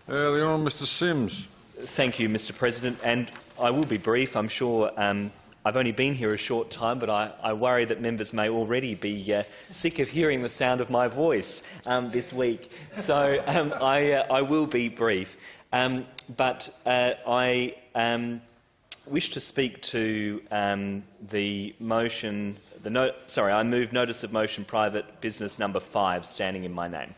The Honourable Mr Sims. Thank you, Mr President, and I will be brief. I'm sure I've only been here a short time, but I worry that members may already be sick of hearing the sound of my voice this week. So I will be brief. But I wish to speak to the motion. I move notice of motion private business number 5 standing in my name.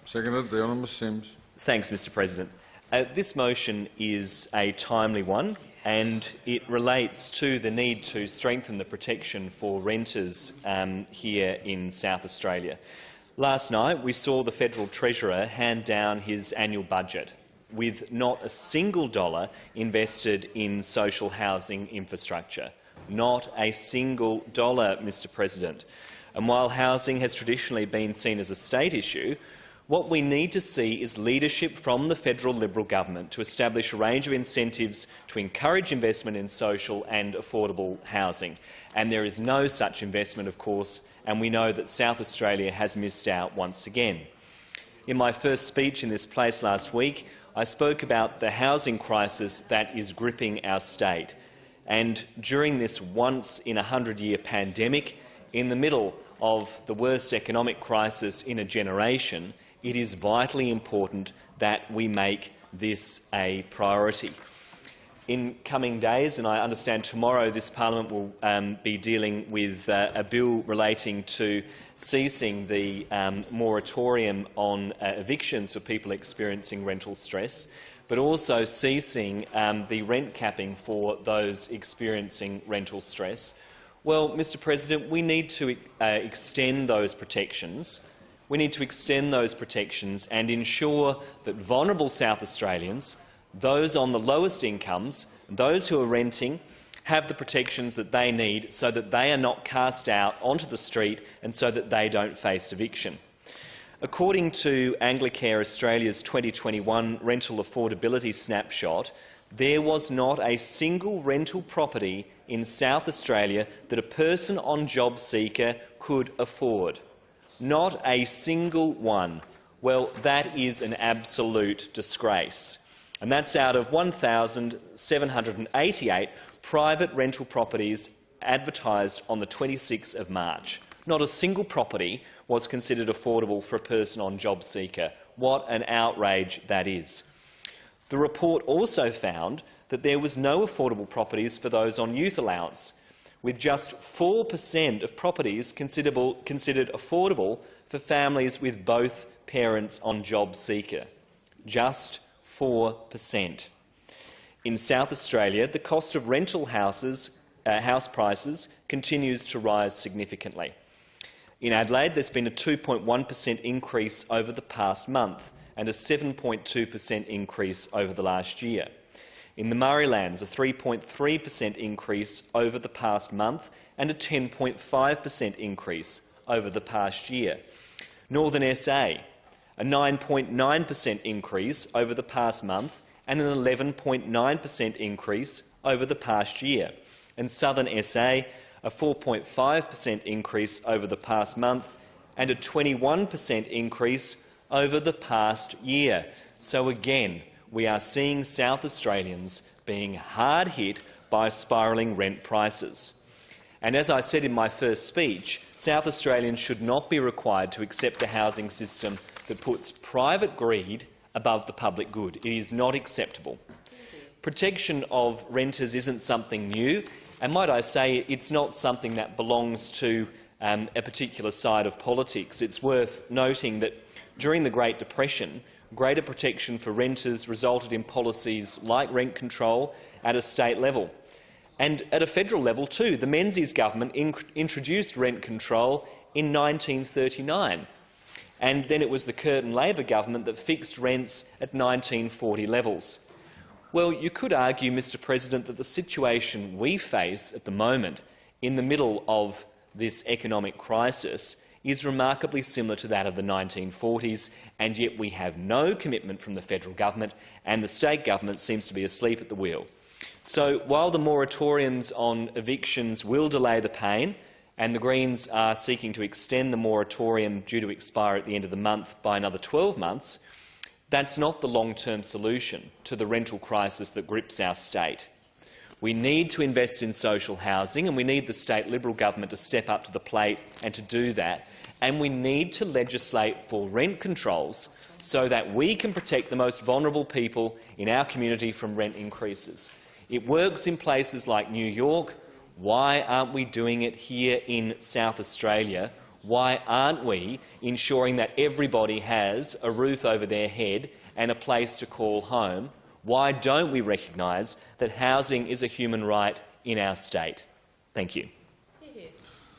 Seconded. The Honourable Sims. Thanks, Mr President. This motion is a timely one, and it relates to the need to strengthen the protection for renters here in South Australia. Last night we saw the Federal Treasurer hand down his annual budget with not a single dollar invested in social housing infrastructure. Not a single dollar, Mr President. And while housing has traditionally been seen as a state issue, what we need to see is leadership from the federal Liberal government to establish a range of incentives to encourage investment in social and affordable housing. And there is no such investment, of course, and we know that South Australia has missed out once again. In my first speech in this place last week, I spoke about the housing crisis that is gripping our state. And during this once-in-a-100-year pandemic, in the middle of the worst economic crisis in a generation, it is vitally important that we make this a priority. In coming days, and I understand tomorrow this parliament will be dealing with a bill relating to ceasing the moratorium on evictions for people experiencing rental stress, but also ceasing the rent capping for those experiencing rental stress. Well, Mr President, we need to extend those protections. We need to extend those protections and ensure that vulnerable South Australians, those on the lowest incomes, those who are renting, have the protections that they need so that they are not cast out onto the street and so that they don't face eviction. According to Anglicare Australia's 2021 rental affordability snapshot, there was not a single rental property in South Australia that a person on JobSeeker could afford. Not a single one. Well, that is an absolute disgrace. And that's out of 1,788 private rental properties advertised on the 26th of March. Not a single property was considered affordable for a person on JobSeeker. What an outrage that is. The report also found that there was no affordable properties for those on youth allowance, with just 4% of properties considered affordable for families with both parents on JobSeeker. Just 4%. In South Australia, the cost of rental house prices continues to rise significantly. In Adelaide, there's been a 2.1% increase over the past month and a 7.2% increase over the last year. In the Murraylands, a 3.3% increase over the past month and a 10.5% increase over the past year. Northern SA, a 9.9% increase over the past month and an 11.9% increase over the past year. And Southern SA, a 4.5% increase over the past month and a 21% increase over the past year. So again, we are seeing South Australians being hard hit by spiralling rent prices. And as I said in my first speech, South Australians should not be required to accept a housing system that puts private greed above the public good. It is not acceptable. Protection of renters isn't something new, and might I say it's not something that belongs to a particular side of politics. It's worth noting that during the Great Depression, greater protection for renters resulted in policies like rent control at a state level. And at a federal level too. The Menzies government introduced rent control in 1939. And then it was the Curtin Labor government that fixed rents at 1940 levels. Well, you could argue, Mr President, that the situation we face at the moment in the middle of this economic crisis is remarkably similar to that of the 1940s, and yet we have no commitment from the federal government, and the state government seems to be asleep at the wheel. So while the moratoriums on evictions will delay the pain, and the Greens are seeking to extend the moratorium due to expire at the end of the month by another 12 months, That's not the long-term solution to the rental crisis that grips our state. We need to invest in social housing, and we need the state Liberal government to step up to the plate and to do that. And we need to legislate for rent controls so that we can protect the most vulnerable people in our community from rent increases. It works in places like New York. Why aren't we doing it here in South Australia? Why aren't we ensuring that everybody has a roof over their head and a place to call home? Why don't we recognise that housing is a human right in our state? Thank you.